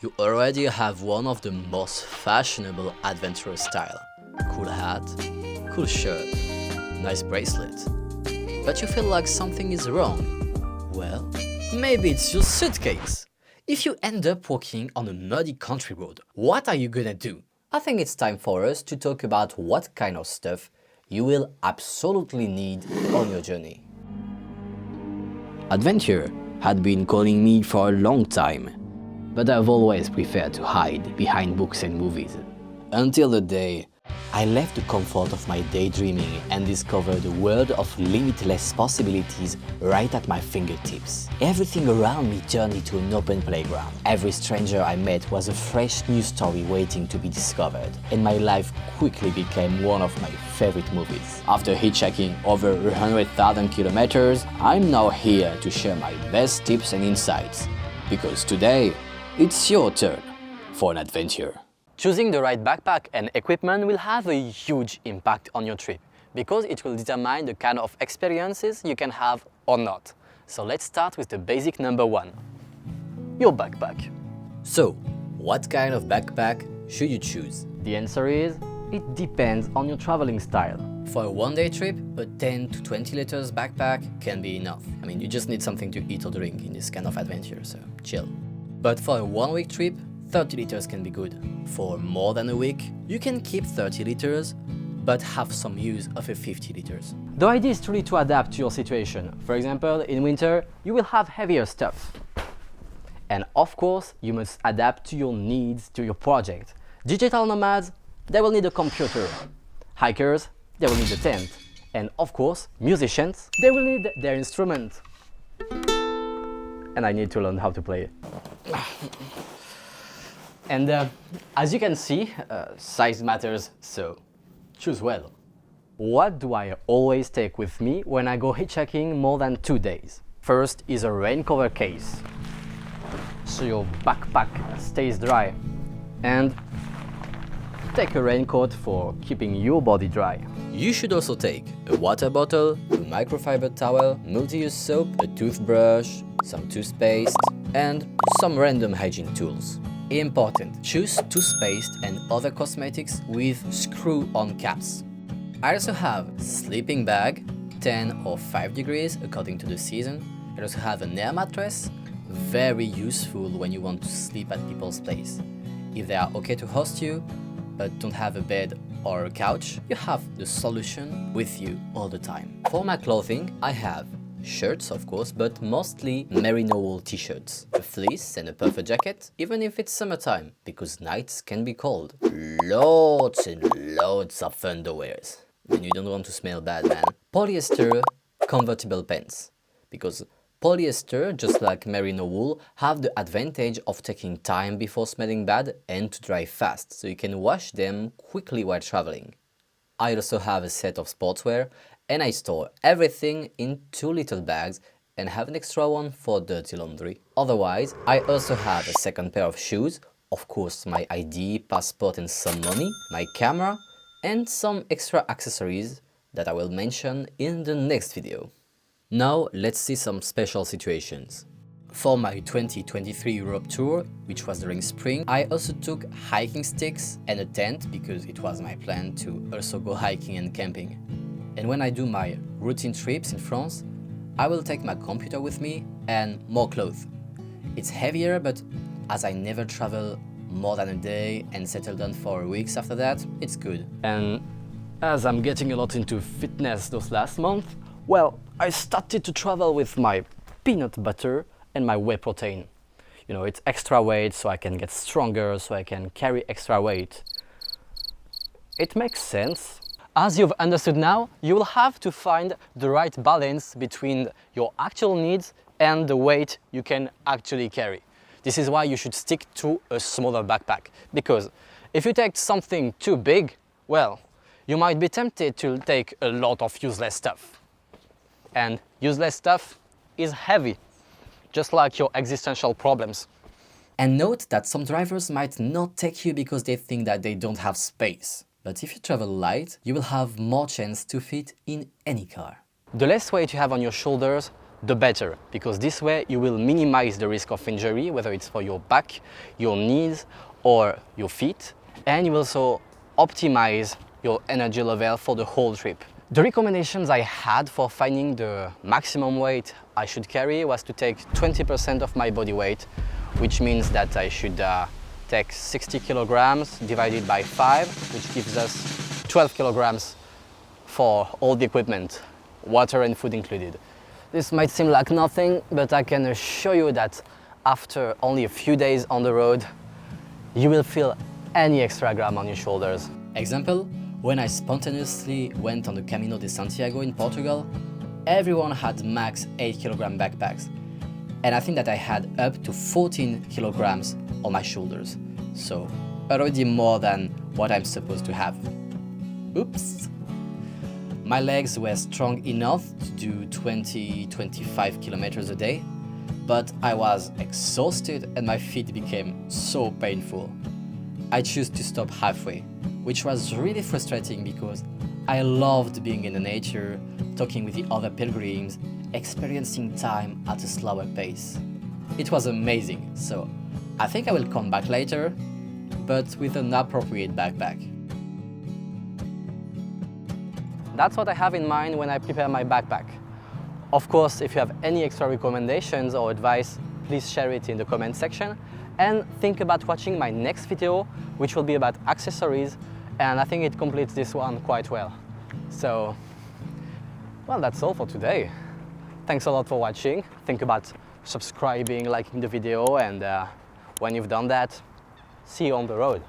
you already have one of the most fashionable adventurer style. Cool hat, cool shirt, nice bracelet. But you feel like something is wrong. Well, maybe it's your suitcase. If you end up walking on a muddy country road, what are you gonna do? I think it's time for us to talk about what kind of stuff you will absolutely need on your journey. Adventure had been calling me for a long time, but I've always preferred to hide behind books and movies. Until the day I left the comfort of my daydreaming and discovered a world of limitless possibilities right at my fingertips. Everything around me turned into an open playground. Every stranger I met was a fresh new story waiting to be discovered, and my life quickly became one of my favorite movies. After hitchhiking over 100,000 kilometers, I'm now here to share my best tips and insights, because today, it's your turn for an adventure. Choosing the right backpack and equipment will have a huge impact on your trip because it will determine the kind of experiences you can have or not. So let's start with the basic number one, your backpack. So, what kind of backpack should you choose? The answer is, it depends on your traveling style. For a one-day trip, a 10 to 20 liters backpack can be enough. I mean, you just need something to eat or drink in this kind of adventure, so chill. But for a one-week trip, 30 liters can be good. For more than a week, you can keep 30 liters, but have some use of a 50 liters. The idea is truly to adapt to your situation. For example, in winter, you will have heavier stuff. And of course, you must adapt to your needs, to your project. Digital nomads, they will need a computer. Hikers, they will need a tent. And of course, musicians, they will need their instrument. And I need to learn how to play it. And as you can see, size matters, so choose well. What do I always take with me when I go hitchhiking more than 2 days? First is a rain cover case, so your backpack stays dry. And take a raincoat for keeping your body dry. You should also take a water bottle, a microfiber towel, multi-use soap, a toothbrush, some toothpaste, and some random hygiene tools. Important, choose toothpaste and other cosmetics with screw-on caps. I also have a sleeping bag, 10 or 5 degrees according to the season. I also have an air mattress, very useful when you want to sleep at people's place. If they are okay to host you, but don't have a bed or a couch, you have the solution with you all the time. For my clothing, I have shirts, of course, but mostly merino wool t-shirts, a fleece and a puffer jacket, even if it's summertime, because nights can be cold. Loads and loads of underwears, when you don't want to smell bad, man. Polyester convertible pants, because polyester, just like merino wool, have the advantage of taking time before smelling bad and to dry fast, so you can wash them quickly while traveling. I also have a set of sportswear, and I store everything in 2 little bags and have an extra one for dirty laundry. Otherwise, I also have a second pair of shoes, of course my ID, passport and some money, my camera, and some extra accessories that I will mention in the next video. Now let's see some special situations. For my 2023 Europe tour, which was during spring, I also took hiking sticks and a tent because it was my plan to also go hiking and camping. And when I do my routine trips in France, I will take my computer with me and more clothes. It's heavier, but as I never travel more than a day and settle down for weeks after that, it's good. And as I'm getting a lot into fitness those last months, well, I started to travel with my peanut butter and my whey protein. You know, it's extra weight, so I can get stronger, so I can carry extra weight. It makes sense. As you've understood now, you will have to find the right balance between your actual needs and the weight you can actually carry. This is why you should stick to a smaller backpack, because if you take something too big, well, you might be tempted to take a lot of useless stuff. And useless stuff is heavy, just like your existential problems. And note that some drivers might not take you because they think that they don't have space. But if you travel light, you will have more chance to fit in any car. The less weight you have on your shoulders, the better, because this way you will minimize the risk of injury, whether it's for your back, your knees, or your feet, and you will also optimize your energy level for the whole trip. The recommendations I had for finding the maximum weight I should carry was to take 20% of my body weight, which means that I should take 60 kilograms divided by 5, which gives us 12 kilograms for all the equipment, water and food included. This might seem like nothing, but I can assure you that after only a few days on the road, you will feel any extra gram on your shoulders. Example, when I spontaneously went on the Camino de Santiago in Portugal, everyone had max 8 kilogram backpacks. And I think that I had up to 14 kilograms on my shoulders. So already more than what I'm supposed to have. Oops! My legs were strong enough to do 20-25 kilometers a day, but I was exhausted and my feet became so painful. I chose to stop halfway, which was really frustrating because I loved being in the nature, talking with the other pilgrims, experiencing time at a slower pace. It was amazing, so I think I will come back later, but with an appropriate backpack. That's what I have in mind when I prepare my backpack. Of course, if you have any extra recommendations or advice, please share it in the comment section. And think about watching my next video, which will be about accessories, and I think it completes this one quite well. So, well, that's all for today. Thanks a lot for watching. Think about subscribing, liking the video, and when you've done that, see you on the road.